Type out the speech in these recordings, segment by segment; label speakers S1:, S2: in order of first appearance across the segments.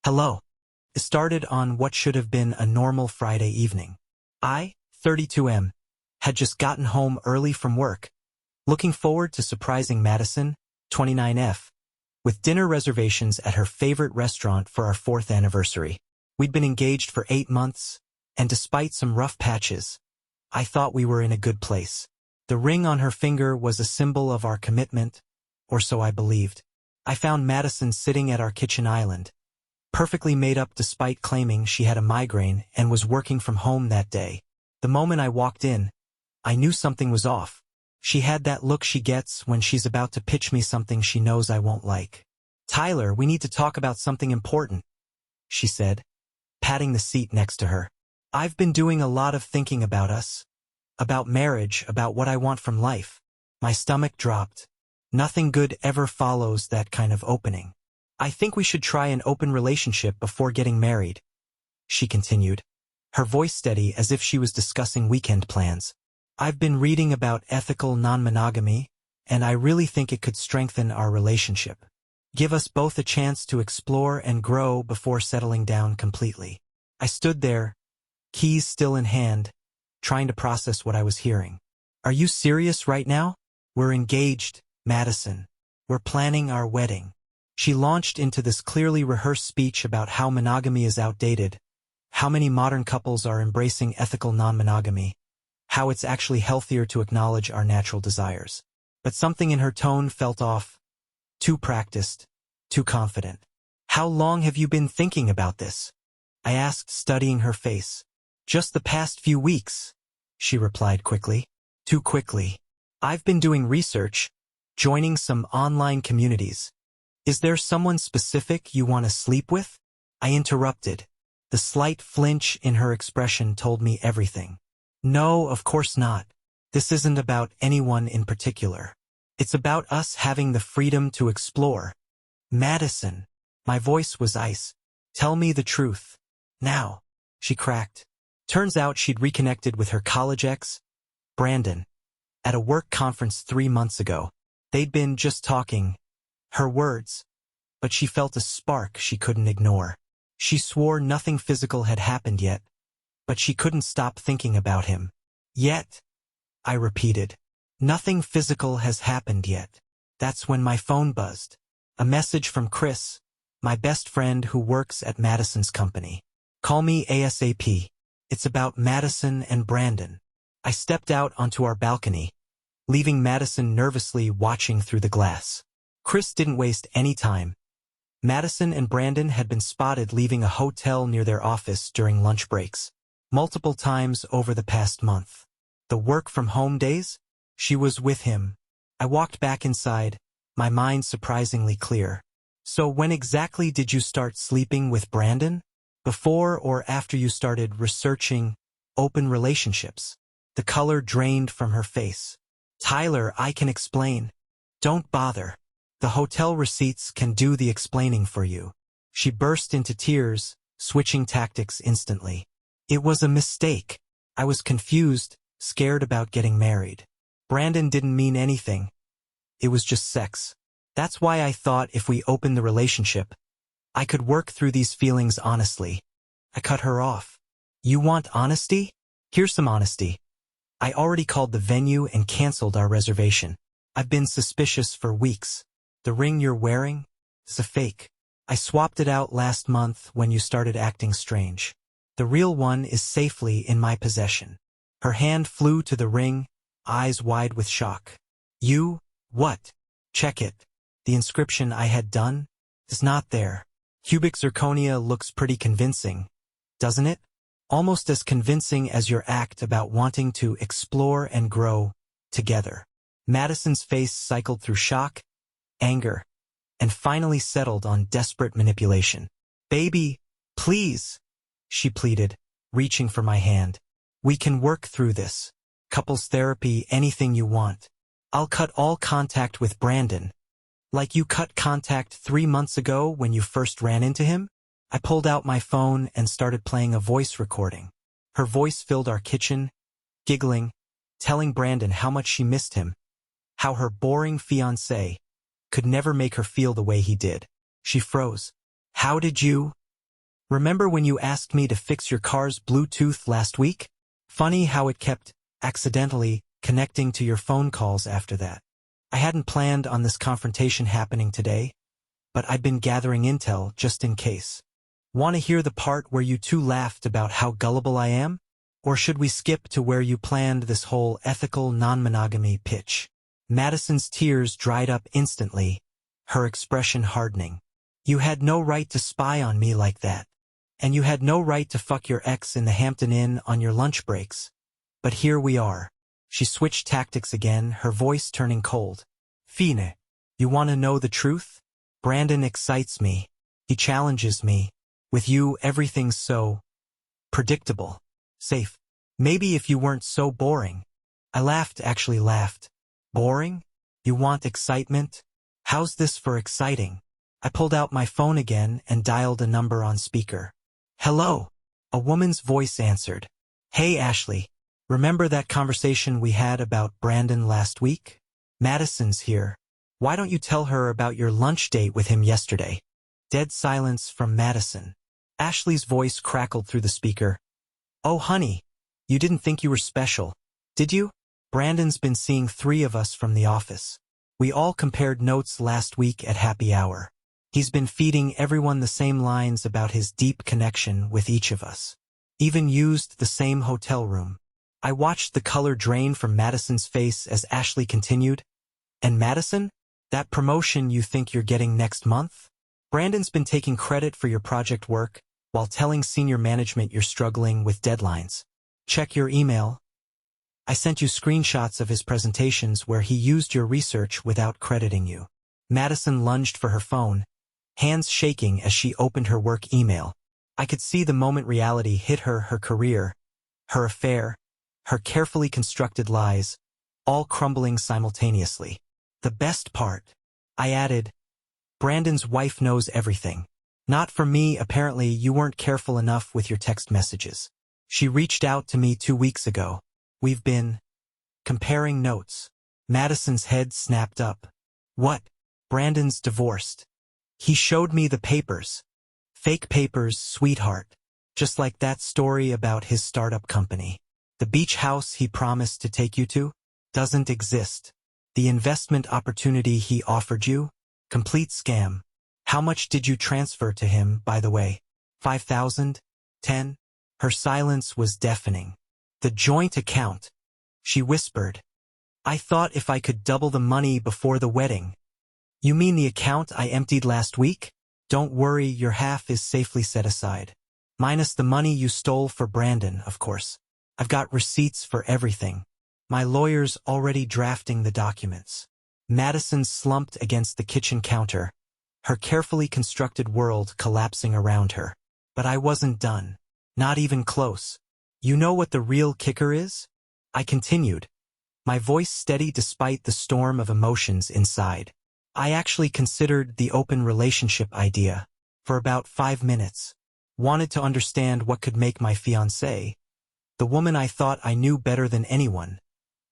S1: Hello. It started on what should have been a normal Friday evening. I, 32M, had just gotten home early from work, looking forward to surprising Madison, 29F, with dinner reservations at her favorite restaurant for our 4th anniversary. We'd been engaged for 8 months, and despite some rough patches, I thought we were in a good place. The ring on her finger was a symbol of our commitment, or so I believed. I found Madison sitting at our kitchen island, perfectly made up despite claiming she had a migraine and was working from home that day. The moment I walked in, I knew something was off. She had that look she gets when she's about to pitch me something she knows I won't like. "Tyler, we need to talk about something important," she said, patting the seat next to her. "I've been doing a lot of thinking about us, about marriage, about what I want from life." My stomach dropped. Nothing good ever follows that kind of opening. "I think we should try an open relationship before getting married," she continued, her voice steady as if she was discussing weekend plans. "I've been reading about ethical non-monogamy, and I really think it could strengthen our relationship. Give us both a chance to explore and grow before settling down completely." I stood there, keys still in hand, trying to process what I was hearing. "Are you serious right now? We're engaged, Madison. We're planning our wedding." She launched into this clearly rehearsed speech about how monogamy is outdated, how many modern couples are embracing ethical non-monogamy, how it's actually healthier to acknowledge our natural desires. But something in her tone felt off, too practiced, too confident. "How long have you been thinking about this?" I asked, studying her face. "Just the past few weeks," she replied quickly. Too quickly. "I've been doing research, joining some online communities. Is there someone specific you want to sleep with?" I interrupted. The slight flinch in her expression told me everything. "No, of course not. This isn't about anyone in particular. It's about us having the freedom to explore." "Madison." My voice was ice. "Tell me the truth. Now," she cracked. Turns out she'd reconnected with her college ex, Brandon, at a work conference 3 months ago. They'd been just talking, her words, but she felt a spark she couldn't ignore. She swore nothing physical had happened yet, but she couldn't stop thinking about him. "Yet," I repeated. "Nothing physical has happened yet." That's when my phone buzzed. A message from Chris, my best friend who works at Madison's company. "Call me ASAP. It's about Madison and Brandon." I stepped out onto our balcony, leaving Madison nervously watching through the glass. Chris didn't waste any time. Madison and Brandon had been spotted leaving a hotel near their office during lunch breaks, multiple times over the past month. The work-from-home days? She was with him. I walked back inside, my mind surprisingly clear. "So when exactly did you start sleeping with Brandon? Before or after you started researching open relationships?" The color drained from her face. "Tyler, I can explain. Don't bother. The hotel receipts can do the explaining for you." She burst into tears, switching tactics instantly. "It was a mistake. I was confused, scared about getting married. Brandon didn't mean anything. It was just sex. That's why I thought if we opened the relationship, I could work through these feelings honestly." I cut her off. "You want honesty? Here's some honesty. I already called the venue and canceled our reservation. I've been suspicious for weeks. The ring you're wearing is a fake. I swapped it out last month when you started acting strange. The real one is safely in my possession." Her hand flew to the ring, eyes wide with shock. "You, what? Check it. The inscription I had done is not there. Cubic zirconia looks pretty convincing, doesn't it? Almost as convincing as your act about wanting to explore and grow together." Madison's face cycled through shock, anger, and finally settled on desperate manipulation. "Baby, please," she pleaded, reaching for my hand. "We can work through this. Couples therapy, anything you want. I'll cut all contact with Brandon. Like you cut contact 3 months ago when you first ran into him?" I pulled out my phone and started playing a voice recording. Her voice filled our kitchen, giggling, telling Brandon how much she missed him, how her boring fiancé could never make her feel the way he did. She froze. "How did you?" Remember when you asked me to fix your car's Bluetooth last week? Funny how it kept accidentally connecting to your phone calls after that. I hadn't planned on this confrontation happening today, but I've been gathering intel just in case. Want to hear the part where you two laughed about how gullible I am? Or should we skip to where you planned this whole ethical non-monogamy pitch? Madison's tears dried up instantly, her expression hardening. You had no right to spy on me like that. And you had no right to fuck your ex in the Hampton Inn on your lunch breaks. But here we are. She switched tactics again, her voice turning cold. Fine. You want to know the truth? Brandon excites me. He challenges me. With you, everything's so predictable. Safe. Maybe if you weren't so boring. I actually laughed. Boring? You want excitement? How's this for exciting? I pulled out my phone again and dialed a number on speaker. Hello. A woman's voice answered. Hey Ashley. Remember that conversation we had about Brandon last week? Madison's here. Why don't you tell her about your lunch date with him yesterday? Dead silence from Madison. Ashley's voice crackled through the speaker. Oh honey, you didn't think you were special, did you? Brandon's been seeing 3 of us from the office. We all compared notes last week at happy hour. He's been feeding everyone the same lines about his deep connection with each of us. Even used the same hotel room. I watched the color drain from Madison's face as Ashley continued. And Madison? That promotion you think you're getting next month? Brandon's been taking credit for your project work while telling senior management you're struggling with deadlines. Check your email. I sent you screenshots of his presentations where he used your research without crediting you. Madison lunged for her phone, hands shaking as she opened her work email. I could see the moment reality hit her career, her affair, her carefully constructed lies, all crumbling simultaneously. The best part, I added, Brandon's wife knows everything. Not for me, apparently you weren't careful enough with your text messages. She reached out to me 2 weeks ago. We've been comparing notes. Madison's head snapped up. What? Brandon's divorced. He showed me the papers. Fake papers, sweetheart. Just like that story about his startup company. The beach house he promised to take you to doesn't exist. The investment opportunity he offered you? Complete scam. How much did you transfer to him, by the way? 5,000? 10? Her silence was deafening. The joint account. She whispered. I thought if I could double the money before the wedding. You mean the account I emptied last week? Don't worry, your half is safely set aside. Minus the money you stole for Brandon, of course. I've got receipts for everything. My lawyer's already drafting the documents. Madison slumped against the kitchen counter, her carefully constructed world collapsing around her. But I wasn't done. Not even close. You know what the real kicker is? I continued, my voice steady despite the storm of emotions inside. I actually considered the open relationship idea for about 5 minutes. Wanted to understand what could make my fiancée, the woman I thought I knew better than anyone,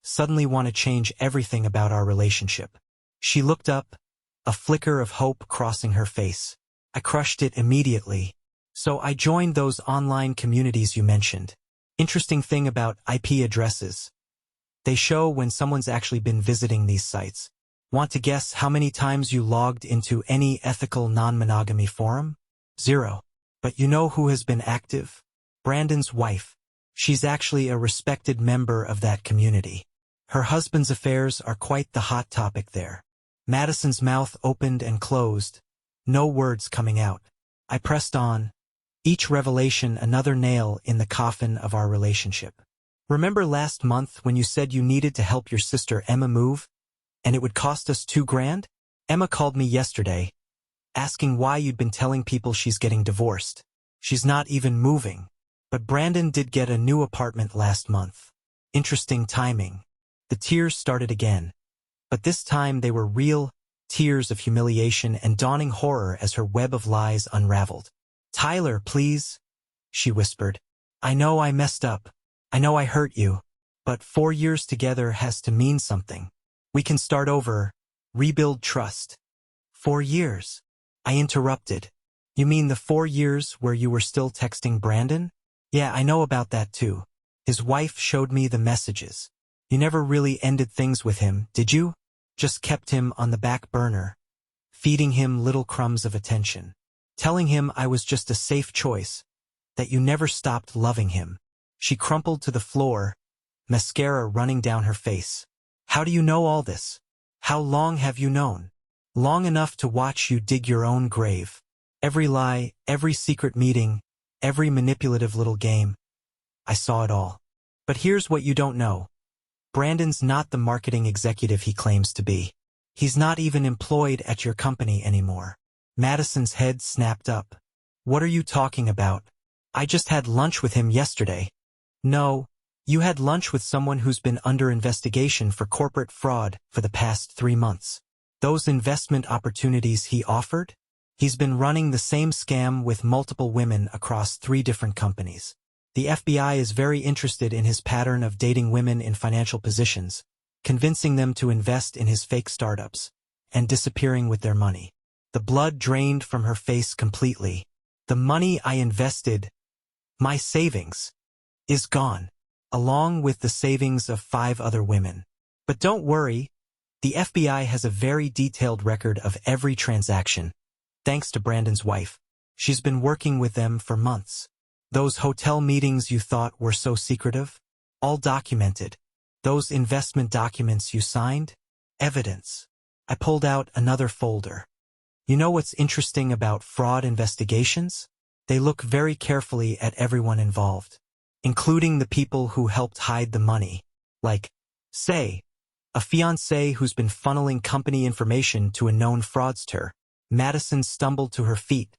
S1: suddenly want to change everything about our relationship. She looked up, a flicker of hope crossing her face. I crushed it immediately. So I joined those online communities you mentioned. Interesting thing about IP addresses. They show when someone's actually been visiting these sites. Want to guess how many times you logged into any ethical non-monogamy forum? 0. But you know who has been active? Brandon's wife. She's actually a respected member of that community. Her husband's affairs are quite the hot topic there. Madison's mouth opened and closed, no words coming out. I pressed on, each revelation another nail in the coffin of our relationship. Remember last month when you said you needed to help your sister Emma move, and it would cost us $2,000? Emma called me yesterday, asking why you'd been telling people she's getting divorced. She's not even moving. But Brandon did get a new apartment last month. Interesting timing. The tears started again. But this time they were real tears of humiliation and dawning horror as her web of lies unraveled. Tyler, please, she whispered. I know I messed up. I know I hurt you. But 4 years together has to mean something. We can start over, rebuild trust. 4 years. I interrupted. You mean the 4 years where you were still texting Brandon? Yeah, I know about that too. His wife showed me the messages. You never really ended things with him, did you? Just kept him on the back burner, feeding him little crumbs of attention, telling him I was just a safe choice, that you never stopped loving him. She crumpled to the floor, mascara running down her face. How do you know all this? How long have you known? Long enough to watch you dig your own grave. Every lie, every secret meeting, every manipulative little game. I saw it all. But here's what you don't know. Brandon's not the marketing executive he claims to be. He's not even employed at your company anymore. Madison's head snapped up. What are you talking about? I just had lunch with him yesterday. No, you had lunch with someone who's been under investigation for corporate fraud for the past 3 months. Those investment opportunities he offered? He's been running the same scam with multiple women across 3 different companies. The FBI is very interested in his pattern of dating women in financial positions, convincing them to invest in his fake startups, and disappearing with their money. The blood drained from her face completely. The money I invested, my savings, is gone, along with the savings of 5 other women. But don't worry, the FBI has a very detailed record of every transaction, thanks to Brandon's wife. She's been working with them for months. Those hotel meetings you thought were so secretive? All documented. Those investment documents you signed? Evidence. I pulled out another folder. You know what's interesting about fraud investigations? They look very carefully at everyone involved, including the people who helped hide the money. Like, say, a fiancée who's been funneling company information to a known fraudster. Madison stumbled to her feet,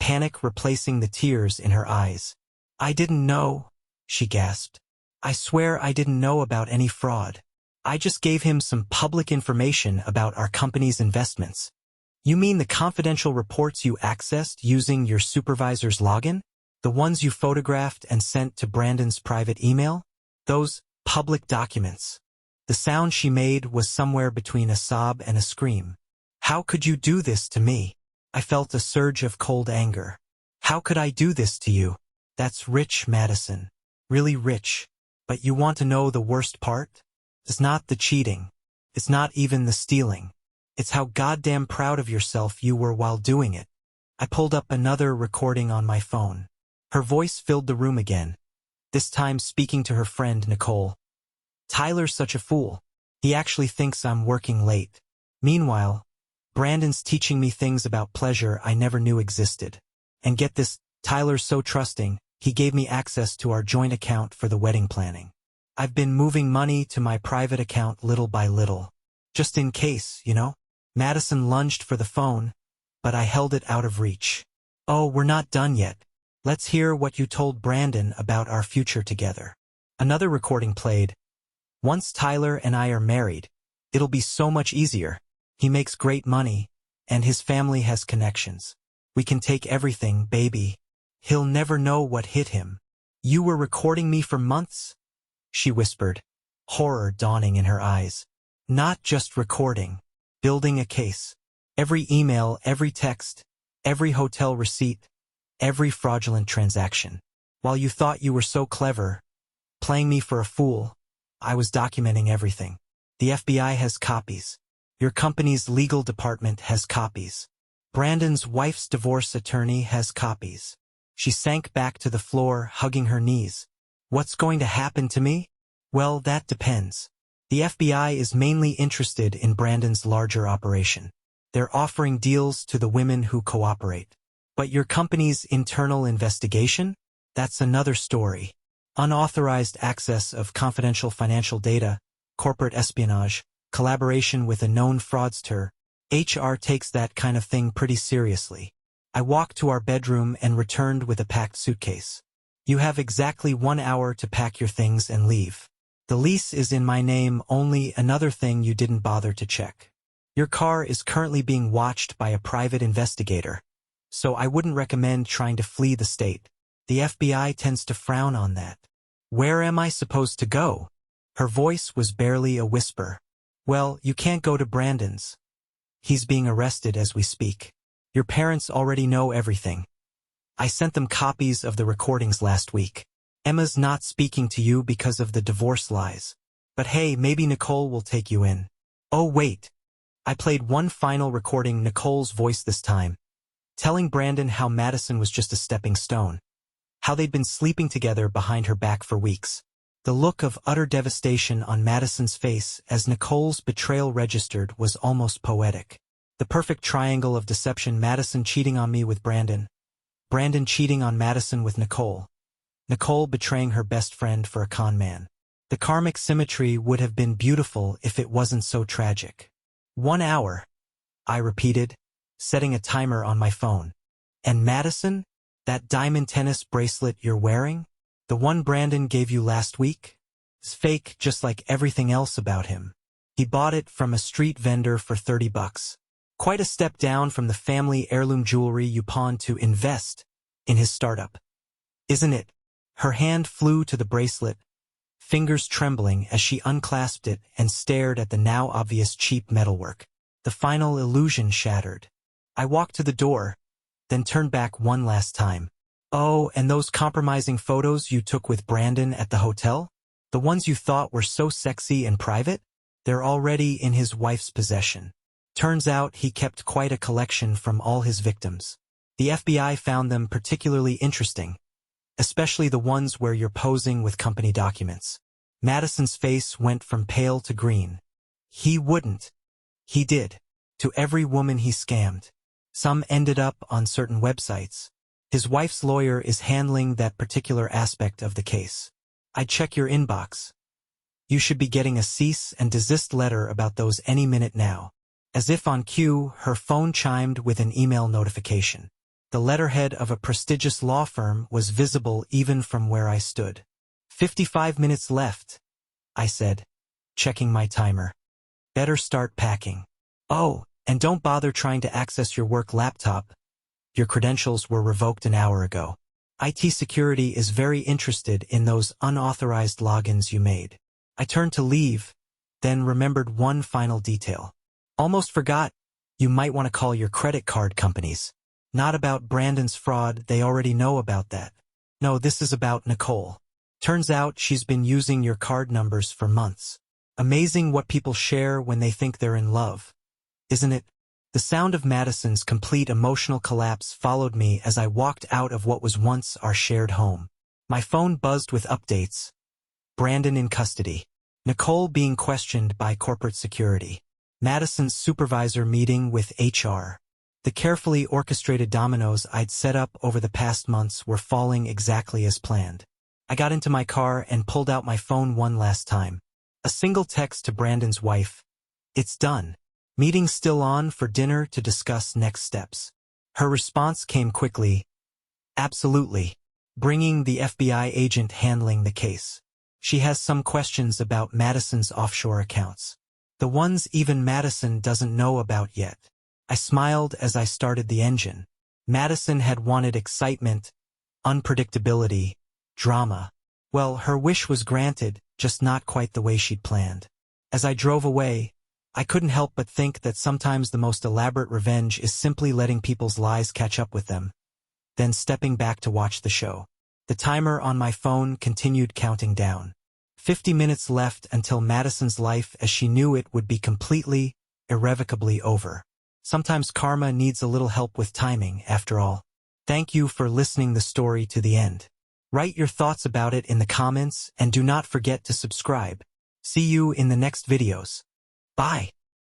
S1: panic replacing the tears in her eyes. I didn't know, she gasped. I swear I didn't know about any fraud. I just gave him some public information about our company's investments. You mean the confidential reports you accessed using your supervisor's login? The ones you photographed and sent to Brandon's private email? Those public documents. The sound she made was somewhere between a sob and a scream. How could you do this to me? I felt a surge of cold anger. How could I do this to you? That's rich, Madison. Really rich. But you want to know the worst part? It's not the cheating. It's not even the stealing. It's how goddamn proud of yourself you were while doing it. I pulled up another recording on my phone. Her voice filled the room again, this time speaking to her friend Nicole. Tyler's such a fool. He actually thinks I'm working late. Meanwhile, Brandon's teaching me things about pleasure I never knew existed. And get this, Tyler's so trusting, he gave me access to our joint account for the wedding planning. I've been moving money to my private account little by little. Just in case, you know? Madison lunged for the phone, but I held it out of reach. Oh, we're not done yet. Let's hear what you told Brandon about our future together. Another recording played. Once Tyler and I are married, it'll be so much easier. He makes great money, and his family has connections. We can take everything, baby. He'll never know what hit him. You were recording me for months? She whispered, horror dawning in her eyes. Not just recording. Building a case. Every email, every text, every hotel receipt, every fraudulent transaction. While you thought you were so clever, playing me for a fool, I was documenting everything. The FBI has copies. Your company's legal department has copies. Brandon's wife's divorce attorney has copies. She sank back to the floor, hugging her knees. What's going to happen to me? Well, that depends. The FBI is mainly interested in Brandon's larger operation. They're offering deals to the women who cooperate. But your company's internal investigation? That's another story. Unauthorized access of confidential financial data, corporate espionage, collaboration with a known fraudster. HR takes that kind of thing pretty seriously. I walked to our bedroom and returned with a packed suitcase. You have exactly 1 hour to pack your things and leave. The lease is in my name, only another thing you didn't bother to check. Your car is currently being watched by a private investigator, so I wouldn't recommend trying to flee the state. The FBI tends to frown on that. Where am I supposed to go? Her voice was barely a whisper. Well, you can't go to Brandon's. He's being arrested as we speak. Your parents already know everything. I sent them copies of the recordings last week. Emma's not speaking to you because of the divorce lies. But hey, maybe Nicole will take you in. Oh wait. I played one final recording, Nicole's voice this time, telling Brandon how Madison was just a stepping stone. How they'd been sleeping together behind her back for weeks. The look of utter devastation on Madison's face as Nicole's betrayal registered was almost poetic. The perfect triangle of deception: Madison cheating on me with Brandon. Brandon cheating on Madison with Nicole. Nicole betraying her best friend for a con man. The karmic symmetry would have been beautiful if it wasn't so tragic. 1 hour, I repeated, setting a timer on my phone. And Madison? That diamond tennis bracelet you're wearing? The one Brandon gave you last week? It's fake, just like everything else about him. He bought it from a street vendor for $30. Quite a step down from the family heirloom jewelry you pawned to invest in his startup. Isn't it? Her hand flew to the bracelet, fingers trembling as she unclasped it and stared at the now obvious cheap metalwork. The final illusion shattered. I walked to the door, then turned back one last time. Oh, and those compromising photos you took with Brandon at the hotel? The ones you thought were so sexy and private? They're already in his wife's possession. Turns out he kept quite a collection from all his victims. The FBI found them particularly interesting, especially the ones where you're posing with company documents. Madison's face went from pale to green. He wouldn't. He did. To every woman he scammed. Some ended up on certain websites. His wife's lawyer is handling that particular aspect of the case. I'd check your inbox. You should be getting a cease and desist letter about those any minute now. As if on cue, her phone chimed with an email notification. The letterhead of a prestigious law firm was visible even from where I stood. 55 minutes left, I said, checking my timer. Better start packing. Oh, and don't bother trying to access your work laptop. Your credentials were revoked an hour ago. IT security is very interested in those unauthorized logins you made. I turned to leave, then remembered one final detail. Almost forgot, you might want to call your credit card companies. Not about Brandon's fraud, they already know about that. No, this is about Nicole. Turns out she's been using your card numbers for months. Amazing what people share when they think they're in love. Isn't it? The sound of Madison's complete emotional collapse followed me as I walked out of what was once our shared home. My phone buzzed with updates. Brandon in custody. Nicole being questioned by corporate security. Madison's supervisor meeting with HR. The carefully orchestrated dominoes I'd set up over the past months were falling exactly as planned. I got into my car and pulled out my phone one last time. A single text to Brandon's wife. It's done. Meeting still on for dinner to discuss next steps. Her response came quickly. Absolutely. Bringing the FBI agent handling the case. She has some questions about Madison's offshore accounts. The ones even Madison doesn't know about yet. I smiled as I started the engine. Madison had wanted excitement, unpredictability, drama. Well, her wish was granted, just not quite the way she'd planned. As I drove away, I couldn't help but think that sometimes the most elaborate revenge is simply letting people's lies catch up with them, then stepping back to watch the show. The timer on my phone continued counting down. 50 minutes left until Madison's life as she knew it would be completely, irrevocably over. Sometimes karma needs a little help with timing, after all. Thank you for listening the story to the end. Write your thoughts about it in the comments and do not forget to subscribe. See you in the next videos. Bye.